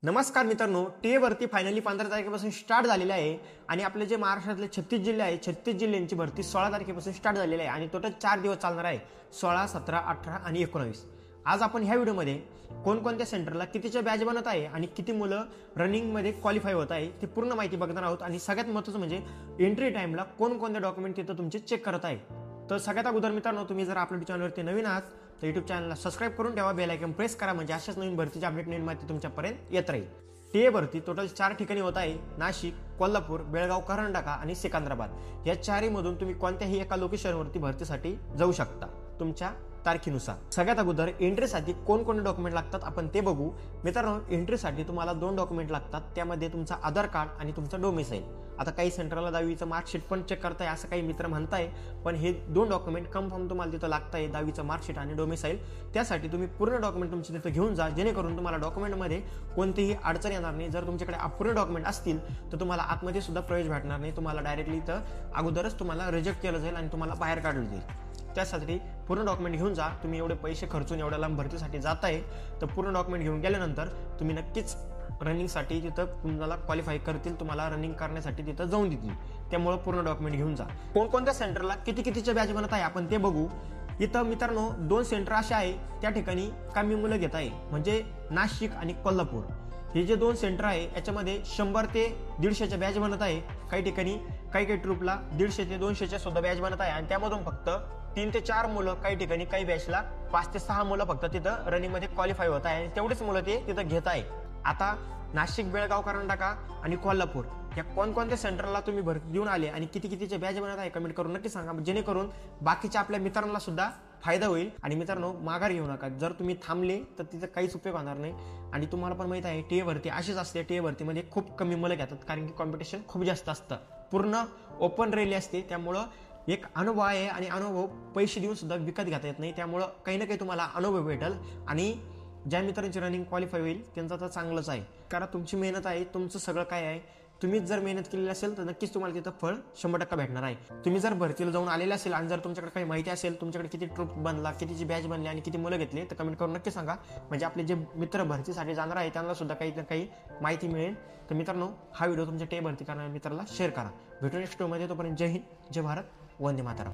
नमस्कार मित्रांनो, T A भरती फायनली 15 तारखेपासून स्टार्ट झालेली आहे आणि आपले जे महाराष्ट्रातले 36 जिल्हे आहे 36 जिल्ह्यांची भरती 16 तारखेपासून स्टार्ट झालेली आहे आणि टोटल 4 दिवस चालणार आहे 16, 17, 18 आणि 19. आज आपण ह्या व्हिडिओमध्ये कोणकोणत्या सेंटरला कितीच्या बॅच बनत आहे आणि किती मुलं रनिंगमध्ये क्वालिफाय होत आहे ती पूर्ण माहिती बघणार आहोत. आणि सगळ्यात महत्त्वाचं म्हणजे एंट्री टाइमला कोणकोणते डॉक्युमेंट तिथं तुमचे चेक करत आहे. तर सगळ्यात अगोदर मित्रांनो, तुम्ही जर आपल्या चॅनलवरती नवीन आहात तर यूट्यूब चॅनलला सबस्क्राईब करून ठेवा, बेल आयकॉन प्रेस करा म्हणजे अशाच नवीन भरतीची अपडेट नवीन माहिती तुमच्यापर्यंत येत राहील. टी ए भरती टोटल 4 ठिकाणी होत आहे: नाशिक, कोल्हापूर, बेळगाव, करंडका आणि सिकंदराबाद. या चारहीमधून तुम्ही कोणत्याही एका लोकेशनवरती भरतीसाठी जाऊ शकता तुमच्या तारखेनुसार. सगळ्यात अगोदर एंट्रीसाठी कोणकोणते डॉक्युमेंट लागतात आपण ते बघू. मित्रांनो, एंट्रीसाठी तुम्हाला 2 डॉक्युमेंट लागतात, त्यामध्ये तुमचा आधार कार्ड आणि तुमचं डोमिसाईल. आता काही सेंटरला 10वीचं मार्कशीट पण चेक करताय असं काही मित्र म्हणताय, पण हे 2 डॉक्युमेंट कन्फर्म तुम्हाला तिथं लागताय, 10वीचं मार्कशीट आणि डोमिसाईल. त्यासाठी तुम्ही पूर्ण डॉक्युमेंट तुमचे तिथं घेऊन जा, जेणेकरून तुम्हाला डॉक्युमेंटमध्ये कोणतीही अडचण येणार नाही. जर तुमच्याकडे अपूर्ण डॉक्युमेंट असतील तर तुम्हाला आतमध्ये सुद्धा प्रवेश भेटणार नाही, तुम्हाला डायरेक्टली इथं अगोदरच तुम्हाला रिजेक्ट केलं जाईल आणि तुम्हाला बाहेर काढलं जाईल. त्यासाठी पूर्ण डॉक्युमेंट घेऊन जा. तुम्ही एवढे पैसे खर्चून एवढ्या लांब भरतीसाठी जाताय तर पूर्ण डॉक्युमेंट घेऊन गेल्यानंतर तुम्ही नक्कीच रनिंगसाठी तिथं तुम्हाला क्वालिफाय करतील, तुम्हाला रनिंग करण्यासाठी तिथं जाऊन देतील. त्यामुळे पूर्ण डॉक्युमेंट घेऊन जा. कोणकोणत्या सेंटरला कितीच्या बॅच बनत आहे आपण ते बघू. इथं मित्रांनो 2 सेंटर असे आहे त्या ठिकाणी कमी मुलं घेत आहे, म्हणजे नाशिक आणि कोल्हापूर. हे जे 2 सेंटर आहे याच्यामध्ये 100 ते 150च्या बॅच बनत आहे. काही ठिकाणी काही ट्रूपला 150 ते 200च्या सुद्धा बॅच बनत आहे आणि त्यामधून फक्त 3 ते 4 मुलं, काही ठिकाणी काही बॅचला 5 ते 6 मुलं फक्त तिथं रनिंगमध्ये क्वालिफाय होत आहे आणि तेवढेच मुलं ते तिथं घेत आहे. आता नाशिक, बेळगाव, करंडका आणि कोल्हापूर या कोणकोणत्या सेंटरला तुम्ही भरती देऊन आले आणि कितीचे बॅच बनत आहे कमेंट करून नक्की सांगा, जेणेकरून बाकीच्या आपल्या मित्रांना सुद्धा फायदा होईल. आणि मित्रांनो, माघार घेऊ नका. जर तुम्ही थांबले तर तिथं काहीच उपयोग होणार नाही. आणि तुम्हाला पण माहित आहे टी ए भरती अशीच असते, टी ए भरतीमध्ये खूप कमी मुलं घेतात कारण की कॉम्पिटिशन खूप जास्त असतं, पूर्ण ओपन रॅली असते. त्यामुळं एक अनुभव आहे आणि अनुभव पैसे देऊन सुद्धा विकत घेता येत नाही. त्यामुळं काही ना काही तुम्हाला अनुभव भेटेल आणि ज्या मित्रांची रनिंग क्वालिफाय होईल त्यांचं तर चांगलंच आहे, कारण तुमची मेहनत आहे, तुमचं सगळं काय आहे. तुम्हीच जर मेहनत केलेली असेल तर नक्कीच तुम्हाला तिथं फळ 100% भेटणार आहे. तुम्ही जर भरतीला जाऊन आलेले असेल आणि जर तुमच्याकडे काही माहिती असेल, तुमच्याकडे किती ट्रूप बनला, कितीची बॅच बनली आणि किती मुलं घेतली तर कमेंट करून नक्की सांगा, म्हणजे आपले जे मित्र भरतीसाठी जाणार आहे त्यांना सुद्धा काही ना काही माहिती मिळेल. तर मित्रांनो, हा व्हिडिओ तुमच्या टी ए भरती करणाऱ्या मित्राला शेअर करा. भेटू नेक्स्ट व्हिडिओमध्ये. तोपर्यंत जय हिंद, जय भारत, वंदे मातरम.